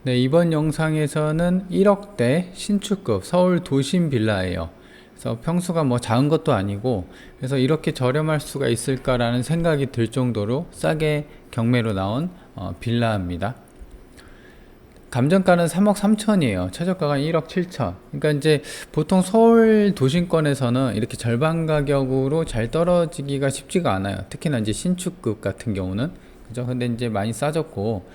네, 이번 영상에서는 1억대 신축급 서울 도심 빌라예요. 그래서 평수가 뭐 작은 것도 아니고, 그래서 이렇게 저렴할 수가 있을까라는 생각이 들 정도로 싸게 경매로 나온 빌라입니다. 감정가는 3억 3천이에요. 최저가가 1억 7천. 그러니까 이제 보통 서울 도심권에서는 이렇게 절반 가격으로 잘 떨어지기가 쉽지가 않아요. 특히나 이제 신축급 같은 경우는. 그죠? 근데 이제 많이 싸졌고,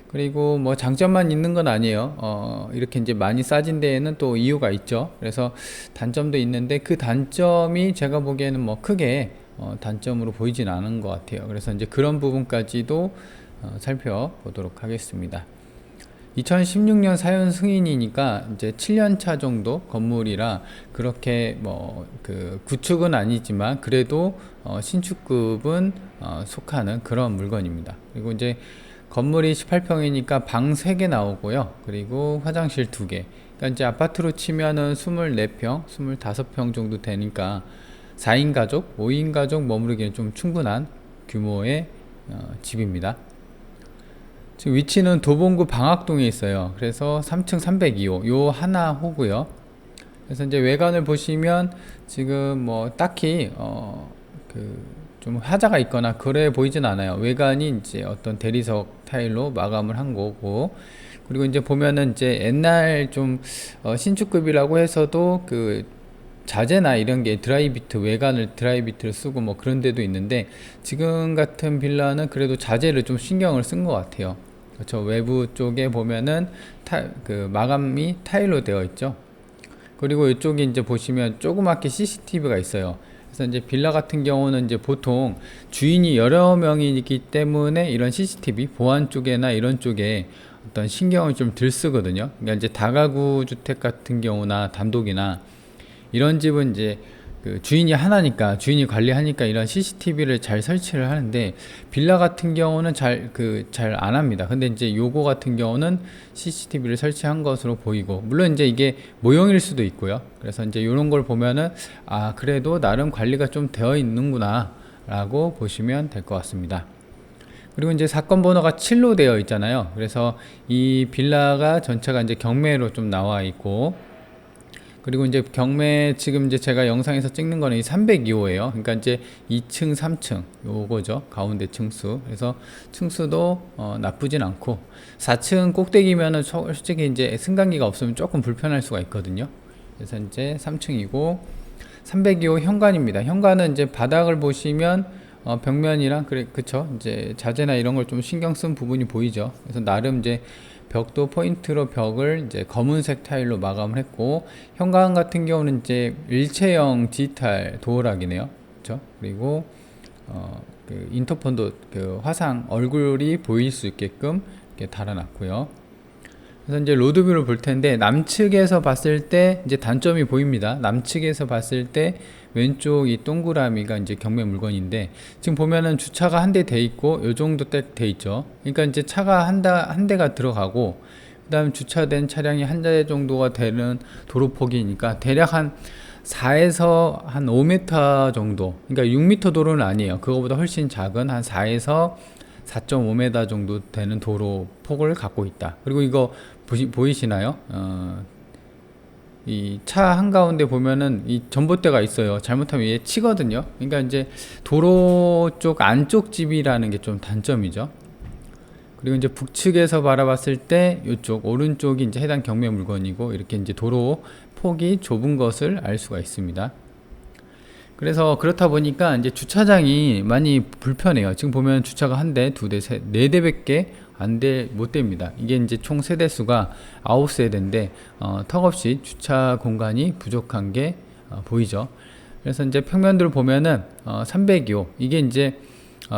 그리고 뭐 장점만 있는 건 아니에요. 이렇게 이제 많이 싸진 데에는 또 이유가 있죠. 그래서 단점도 있는데 그 단점이 제가 보기에는 뭐 크게 단점으로 보이진 않은 것 같아요. 그래서 이제 그런 부분까지도 살펴보도록 하겠습니다. 2016년 사연 승인이니까 이제 7년 차 정도 건물이라 그렇게 뭐 그 구축은 아니지만 그래도 신축급은 속하는 그런 물건입니다. 그리고 이제 건물이 18평이니까 방 3개 나오고요. 그리고 화장실 2개. 그러니까 이제 아파트로 치면은 24평, 25평 정도 되니까 4인 가족, 5인 가족 머무르기는 좀 충분한 규모의 집입니다. 지금 위치는 도봉구 방학동에 있어요. 그래서 3층 302호, 요 하나 호고요. 그래서 이제 외관을 보시면 지금 뭐 딱히 좀 하자가 있거나 그래 보이진 않아요. 외관이 이제 어떤 대리석 타일로 마감을 한 거고, 그리고 이제 보면은 이제 옛날 좀 신축급이라고 해서도 그 자재나 이런 게 드라이비트, 외관을 드라이비트를 쓰고 뭐 그런 데도 있는데, 지금 같은 빌라는 그래도 자재를 좀 신경을 쓴 것 같아요. 그렇죠. 외부 쪽에 보면은 그 마감이 타일로 되어 있죠. 그리고 이쪽에 이제 보시면 조그맣게 CCTV가 있어요. 그래서 이제 빌라 같은 경우는 이제 보통 주인이 여러 명이기 때문에 이런 CCTV 보안 쪽에나 이런 쪽에 어떤 신경을 좀 덜 쓰거든요. 그러니까 이제 다가구 주택 같은 경우나 단독이나 이런 집은 이제 그 주인이 하나니까, 주인이 관리하니까 이런 CCTV를 잘 설치를 하는데, 빌라 같은 경우는 잘 안 합니다. 근데 이제 요거 같은 경우는 CCTV를 설치한 것으로 보이고, 물론 이제 이게 모형일 수도 있고요. 그래서 이제 이런 걸 보면은 그래도 나름 관리가 좀 되어 있는구나 라고 보시면 될 것 같습니다. 그리고 이제 사건 번호가 7로 되어 있잖아요. 그래서 이 빌라가 전체가 이제 경매로 좀 나와 있고, 그리고 이제 경매 지금 이제 제가 영상에서 찍는 거는 이 302호예요. 그러니까 이제 2층, 3층 요거죠. 가운데 층수. 그래서 층수도 나쁘진 않고, 4층 꼭대기면은 솔직히 이제 승강기가 없으면 조금 불편할 수가 있거든요. 그래서 이제 3층이고, 302호 현관입니다. 현관은 이제 바닥을 보시면 벽면이랑 그쵸, 이제 자재나 이런 걸 좀 신경 쓴 부분이 보이죠. 그래서 나름 이제 벽도 포인트로 벽을 이제 검은색 타일로 마감을 했고, 현관 같은 경우는 이제 일체형 디지털 도어락이네요. 그렇죠? 그리고 그 인터폰도 그 화상 얼굴이 보일 수 있게끔 이렇게 달아놨고요. 그래서 이제 로드뷰를 볼 텐데, 남측에서 봤을 때 이제 단점이 보입니다. 남측에서 봤을 때 왼쪽 이 동그라미가 이제 경매 물건인데, 지금 보면은 주차가 한 대 돼 있고 요 정도 딱 돼 있죠. 그러니까 이제 차가 한 대가 들어가고, 그다음 주차된 차량이 한 대 정도가 되는 도로 폭이니까 대략 한 4에서 한 5m 정도, 그러니까 6m 도로는 아니에요. 그거보다 훨씬 작은 한 4에서 4.5m 정도 되는 도로 폭을 갖고 있다. 그리고 이거 보이시나요? 이 차 한가운데 보면은 이 전봇대가 있어요. 잘못하면 얘 치거든요. 그러니까 이제 도로 쪽 안쪽 집이라는 게 좀 단점이죠. 그리고 이제 북측에서 바라봤을 때 이쪽 오른쪽이 이제 해당 경매 물건이고, 이렇게 이제 도로 폭이 좁은 것을 알 수가 있습니다. 그래서 그렇다 보니까 이제 주차장이 많이 불편해요. 지금 보면 주차가 한 대, 두 대, 세, 네 대밖에 못 됩니다. 이게 이제 총 세대 수가 9세대인데 턱없이 주차 공간이 부족한 게 보이죠. 그래서 이제 평면들을 보면은 302호 이게 이제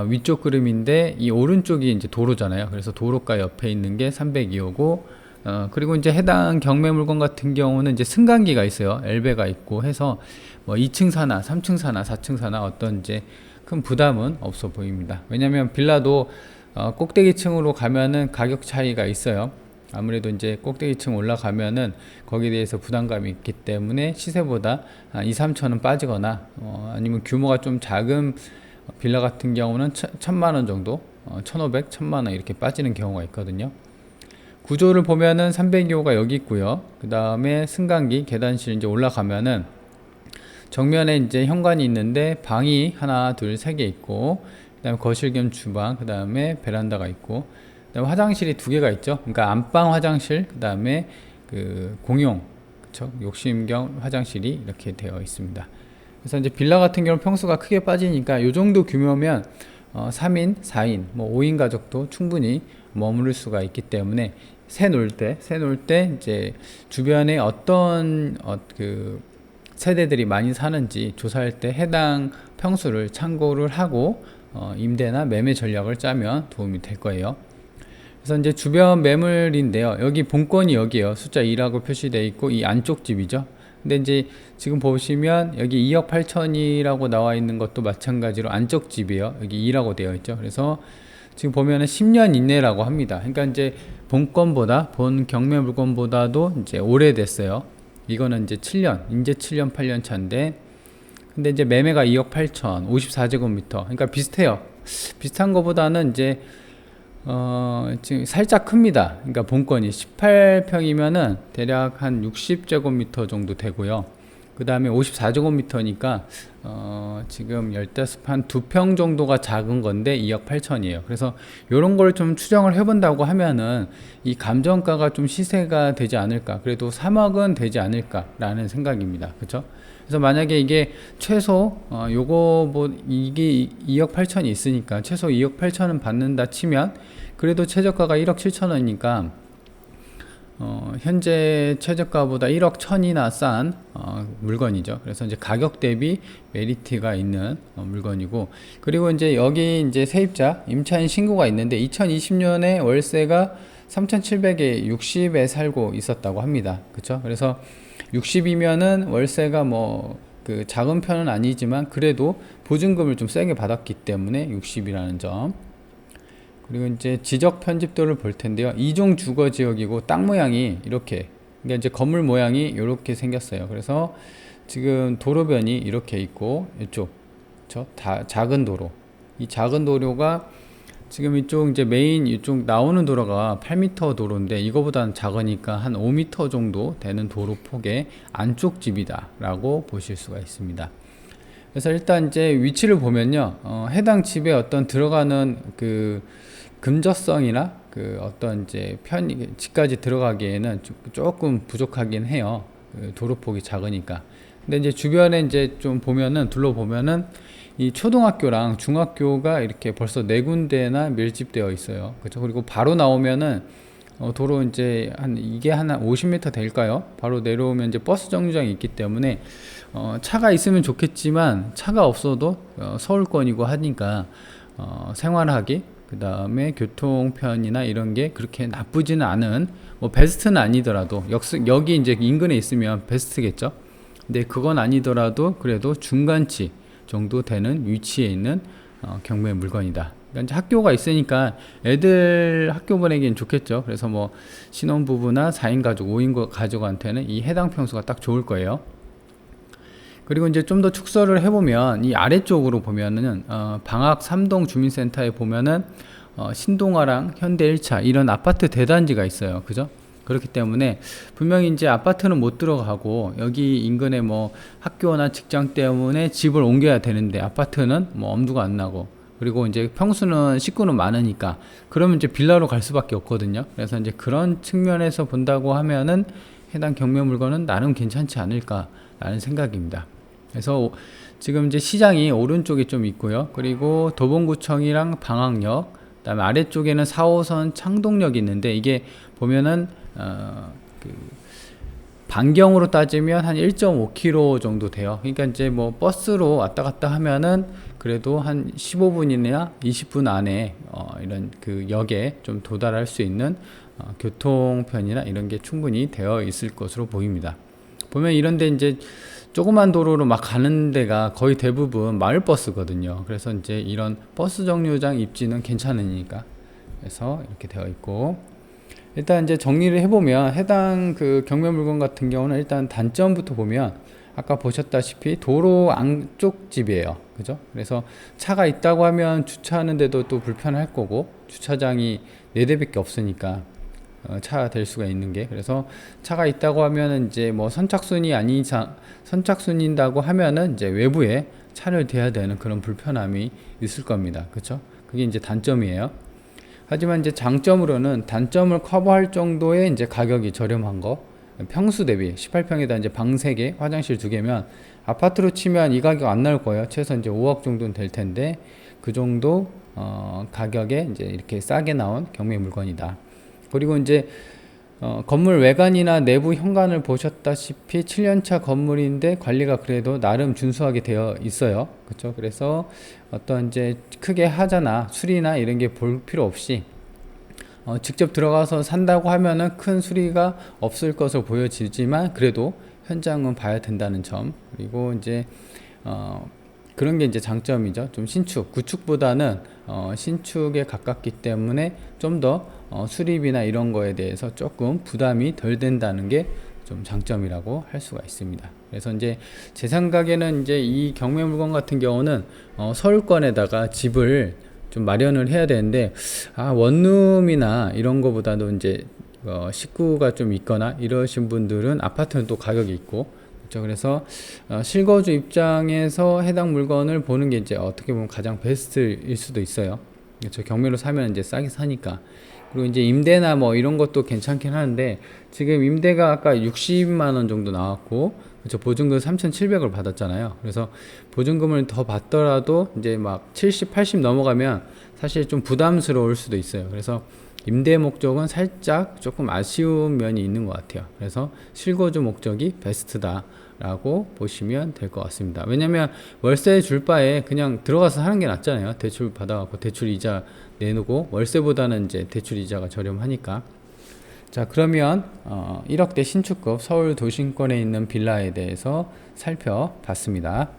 위쪽 그림인데, 이 오른쪽이 이제 도로잖아요. 그래서 도로가 옆에 있는 게 302호고, 그리고 이제 해당 경매 물건 같은 경우는 이제 승강기가 있어요. 엘베가 있고 해서 뭐 2층 사나 3층 사나 4층 사나 어떤 이제 큰 부담은 없어 보입니다. 왜냐면 빌라도 꼭대기층으로 가면은 가격 차이가 있어요. 아무래도 이제 꼭대기층 올라가면은 거기에 대해서 부담감이 있기 때문에 시세보다 한 2, 3천원 빠지거나 아니면 규모가 좀 작은 빌라 같은 경우는 1,000만 원 정도, 1,500, 1,000만 원 이렇게 빠지는 경우가 있거든요. 구조를 보면은 302호가 여기 있고요. 그 다음에 승강기 계단실 이제 올라가면은 정면에 이제 현관이 있는데 방이 하나, 둘, 세 개 있고, 그 다음에 거실 겸 주방, 그 다음에 베란다가 있고, 그 다음에 화장실이 두 개가 있죠. 그러니까 안방 화장실, 그 다음에 그 공용, 그쵸? 욕실경 화장실이 이렇게 되어 있습니다. 그래서 이제 빌라 같은 경우는 평수가 크게 빠지니까 요 정도 규모면 3인, 4인, 뭐 5인 가족도 충분히 머무를 수가 있기 때문에 새 놀 때 이제 주변에 어떤 그 세대들이 많이 사는지 조사할 때 해당 평수를 참고를 하고 임대나 매매 전략을 짜면 도움이 될 거예요. 그래서 이제 주변 매물인데요. 여기 본건이 여기에요. 숫자 2라고 표시되어 있고 이 안쪽 집이죠. 근데 이제 지금 보시면 여기 2억 8천이라고 나와 있는 것도 마찬가지로 안쪽 집이에요. 여기 2라고 되어 있죠. 그래서 지금 보면은 10년 이내라고 합니다. 그러니까 이제 본건보다 본 경매 물건보다도 이제 오래됐어요. 이거는 이제 7년, 이제 7년 8년 차인데, 근데 이제 매매가 2억 8천, 54제곱미터. 그러니까 비슷해요. 비슷한 거보다는 이제 지금 살짝 큽니다. 그러니까 본건이 18평이면은 대략 한 60제곱미터 정도 되고요. 그 다음에 54제곱미터니까 지금 15한 2평 정도가 작은 건데 2억 8천이에요. 그래서 이런 걸 좀 추정을 해본다고 하면은 이 감정가가 좀 시세가 되지 않을까. 그래도 3억은 되지 않을까라는 생각입니다. 그렇죠? 그래서 만약에 이게 최소 요거 뭐 이게 2억 8천이 있으니까 최소 2억 8천은 받는다 치면 그래도 최저가가 1억 7천원이니까 현재 최저가보다 1억 1천이나 싼 물건이죠. 그래서 이제 가격 대비 메리트가 있는 물건이고, 그리고 이제 여기 이제 세입자 임차인 신고가 있는데 2020년에 월세가 3,700에 60에 살고 있었다고 합니다. 그렇죠? 그래서 60이면은 월세가 뭐 그 작은 편은 아니지만 그래도 보증금을 좀 세게 받았기 때문에 60이라는 점. 그리고 이제 지적 편집도를 볼 텐데요. 2종 주거 지역이고 땅 모양이 이렇게, 그러니까 이제 건물 모양이 이렇게 생겼어요. 그래서 지금 도로변이 이렇게 있고 이쪽 다 작은 도로, 이 작은 도로가 지금 이쪽 이제 메인 이쪽 나오는 도로가 8m 도로인데 이거보다는 작으니까 한 5m 정도 되는 도로 폭의 안쪽 집이다 라고 보실 수가 있습니다. 그래서 일단 이제 위치를 보면요, 해당 집에 어떤 들어가는 그 금저성이나 그 어떤 이제 집까지 들어가기에는 조금 부족하긴 해요. 그 도로폭이 작으니까. 근데 이제 주변에 이제 좀 보면은 둘러보면은 이 초등학교랑 중학교가 이렇게 벌써 4군데나 밀집되어 있어요. 그렇죠? 그리고 바로 나오면은 도로 이제 이게 한 50m 될까요? 바로 내려오면 이제 버스 정류장이 있기 때문에 차가 있으면 좋겠지만 차가 없어도 서울권이고 하니까 생활하기, 그 다음에 교통편이나 이런 게 그렇게 나쁘지는 않은, 뭐 베스트는 아니더라도 여기 이제 인근에 있으면 베스트겠죠. 근데 그건 아니더라도 그래도 중간치 정도 되는 위치에 있는 경매 물건이다. 그러니까 이제 학교가 있으니까 애들 학교 보내기엔 좋겠죠. 그래서 뭐 신혼부부나 4인 가족, 5인 가족한테는 이 해당 평수가 딱 좋을 거예요. 그리고 이제 좀 더 축소를 해보면 이 아래쪽으로 보면은 방학 3동 주민센터에 보면은 신동아랑 현대 1차 이런 아파트 대단지가 있어요. 그죠? 그렇기 때문에 분명히 이제 아파트는 못 들어가고 여기 인근에 뭐 학교나 직장 때문에 집을 옮겨야 되는데 아파트는 뭐 엄두가 안 나고, 그리고 이제 평수는 식구는 많으니까 그러면 이제 빌라로 갈 수밖에 없거든요. 그래서 이제 그런 측면에서 본다고 하면은 해당 경매 물건은 나름 괜찮지 않을까라는 생각입니다. 그래서 지금 이제 시장이 오른쪽에 좀 있고요. 그리고 도봉구청이랑 방학역, 그다음에 아래쪽에는 4호선 창동역이 있는데 이게 보면은 그 반경으로 따지면 한 1.5km 정도 돼요. 그러니까 이제 뭐 버스로 왔다 갔다 하면은 그래도 한 15분이나 20분 안에 이런 그 역에 좀 도달할 수 있는 교통편이나 이런 게 충분히 되어 있을 것으로 보입니다. 보면 이런데 이제 조그만 도로로 막 가는 데가 거의 대부분 마을버스거든요. 그래서 이제 이런 버스 정류장 입지는 괜찮으니까. 그래서 이렇게 되어 있고, 일단 이제 정리를 해보면 해당 그 경매 물건 같은 경우는 일단 단점부터 보면 아까 보셨다시피 도로 안쪽 집이에요. 그죠? 그래서 차가 있다고 하면 주차하는 데도 또 불편할 거고, 주차장이 4대밖에 없으니까 차 될 수가 있는 게. 그래서 차가 있다고 하면은 이제 뭐 선착순이 아닌 이상, 선착순인다고 하면은 이제 외부에 차를 대야 되는 그런 불편함이 있을 겁니다. 그렇죠? 그게 이제 단점이에요. 하지만 이제 장점으로는 단점을 커버할 정도의 이제 가격이 저렴한 거, 평수 대비 18평에다 이제 방 3개, 화장실 2개면 아파트로 치면 이 가격 안 나올 거예요. 최소 이제 5억 정도는 될 텐데 그 정도 가격에 이제 이렇게 싸게 나온 경매 물건이다. 그리고 이제 건물 외관이나 내부 현관을 보셨다시피 7년차 건물인데 관리가 그래도 나름 준수하게 되어 있어요. 그렇죠? 그래서 어떤 이제 크게 하자나 수리나 이런 게 볼 필요 없이 직접 들어가서 산다고 하면은 큰 수리가 없을 것으로 보여지지만 그래도 현장은 봐야 된다는 점. 그리고 이제 그런 게 이제 장점이죠. 좀 신축, 구축보다는 신축에 가깝기 때문에 좀 더 수리비나 이런 거에 대해서 조금 부담이 덜 된다는 게 좀 장점이라고 할 수가 있습니다. 그래서 이제 제 생각에는 이제 이 경매 물건 같은 경우는 서울권에다가 집을 좀 마련을 해야 되는데 원룸이나 이런 거보다도 이제 식구가 좀 있거나 이러신 분들은 아파트는 또 가격이 있고 그렇죠. 그래서 실거주 입장에서 해당 물건을 보는 게 이제 어떻게 보면 가장 베스트일 수도 있어요. 그렇죠. 경매로 사면 이제 싸게 사니까. 그리고 이제 임대나 뭐 이런 것도 괜찮긴 하는데 지금 임대가 아까 60만 원 정도 나왔고 그렇죠. 보증금 3,700을 받았잖아요. 그래서 보증금을 더 받더라도 이제 막 70, 80 넘어가면 사실 좀 부담스러울 수도 있어요. 그래서 임대 목적은 살짝 조금 아쉬운 면이 있는 것 같아요. 그래서 실거주 목적이 베스트다 라고 보시면 될 것 같습니다. 왜냐면 월세 줄 바에 그냥 들어가서 하는 게 낫잖아요. 대출 받아갖고 대출 이자 내놓고 월세보다는 이제 대출 이자가 저렴하니까. 자, 그러면 1억대 신축급 서울 도심권에 있는 빌라에 대해서 살펴봤습니다.